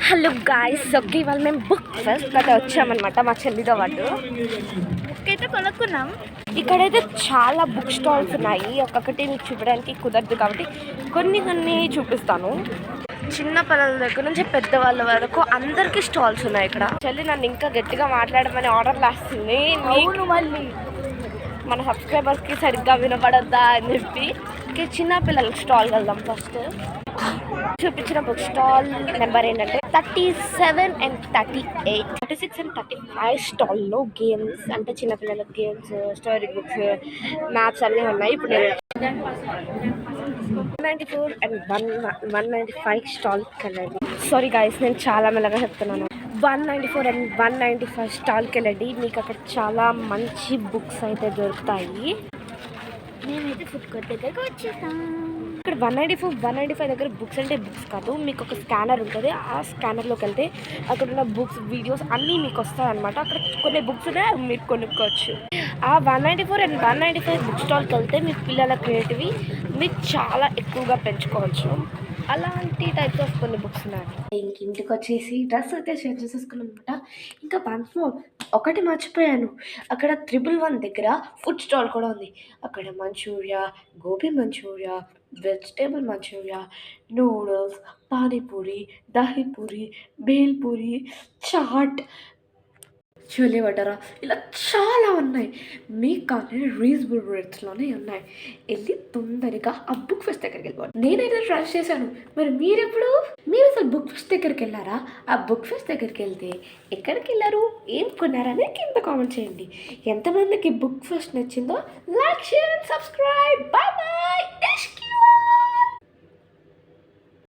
Hello guys, okay ఇవాళ మేము book pest అయితే వచ్చామన్నమాట మా చెల్లితో పాటు. బుక్ అయితే కొనుక్కున్నాం. ఇక్కడైతే చాలా బుక్ స్టాల్స్ ఉన్నాయి. ఒక్కొక్కటి మీకు చూపడానికి కుదరదు కాబట్టి కొన్ని చూపిస్తాను. చిన్న పిల్లల దగ్గర నుంచి పెద్దవాళ్ళ వరకు అందరికీ స్టాల్స్ ఉన్నాయి ఇక్కడ. చెల్లి నన్ను ఇంకా గట్టిగా మాట్లాడమని ఆర్డర్ వేస్తుంది. అవును, మళ్ళీ మన సబ్స్క్రైబర్స్కి సరిగ్గా వినపడద్దా అని చెప్పి చిన్న పిల్లలకి స్టాల్ వెళ్దాం. ఫస్ట్ చూపించిన బుక్ స్టాల్ నెంబర్ ఏంటంటే 37 and 38, 36 and 35 స్టాల్లో గేమ్స్ అంటే చిన్నపిల్లల గేమ్స్, స్టోరీ బుక్స్, మ్యాప్స్ అన్నీ ఉన్నాయి. ఇప్పుడు 194 and 195 స్టాల్కి వెళ్ళండి. సారీ గాయస్, నేను చాలా మెల్లగా చెప్తున్నాను. 194 and 195 స్టాల్కి వెళ్ళండి. మీకు అక్కడ చాలా మంచి బుక్స్ అయితే దొరుకుతాయి. మేమైతే ఫుడ్ కోర్ట్ దగ్గరకు వచ్చేసాం. ఇక్కడ 194, 195 దగ్గర బుక్స్ అంటే బుక్స్ కాదు, మీకు ఒక స్కానర్ ఉంటుంది. ఆ స్కానర్లోకి వెళ్తే అక్కడ ఉన్న బుక్స్, వీడియోస్ అన్నీ మీకు వస్తాయి అనమాట. అక్కడ కొన్ని బుక్స్ మీరు కొనుక్కోవచ్చు. ఆ 194 and 195 బుక్ స్టాల్కి వెళ్తే మీ పిల్లల క్రియేటివి మీరు చాలా ఎక్కువగా పెంచుకోవచ్చు. అలాంటి టైప్స్ ఆఫ్ కొన్ని బుక్స్ ఉన్నాయి. ఇంటికి వచ్చేసి డ్రెస్ అయితే షేర్ చేసేసుకున్నాం అనమాట. ఇంకా ఒకటి మర్చిపోయాను, అక్కడ 111 దగ్గర ఫుడ్ స్టాల్ కూడా ఉంది. అక్కడ Manchuria, gobi Manchuria, vegetable Manchuria, noodles, panipuri, dahipuri, bhelpuri, chaat, chole bhatura ఇలా చాలా ఉన్నాయి. మీకు కానీ రీజనబుల్ రేట్స్లోనే ఉన్నాయి. వెళ్ళి తొందరగా ఆ బుక్ ఫెస్ట్ దగ్గరికి వెళ్ళిపోండి. నేనైతే ట్రై చేశాను. మరి మీరు అసలు బుక్ ఫెస్ట్ దగ్గరికి వెళ్ళారా? ఆ బుక్ ఫెస్ట్ దగ్గరికి వెళ్తే ఎక్కడికి వెళ్ళారు, ఏం కొన్నారని కింద కామెంట్ చేయండి. ఎంతమందికి బుక్ ఫెస్ట్ నచ్చిందో like, share and subscribe. Bye bye.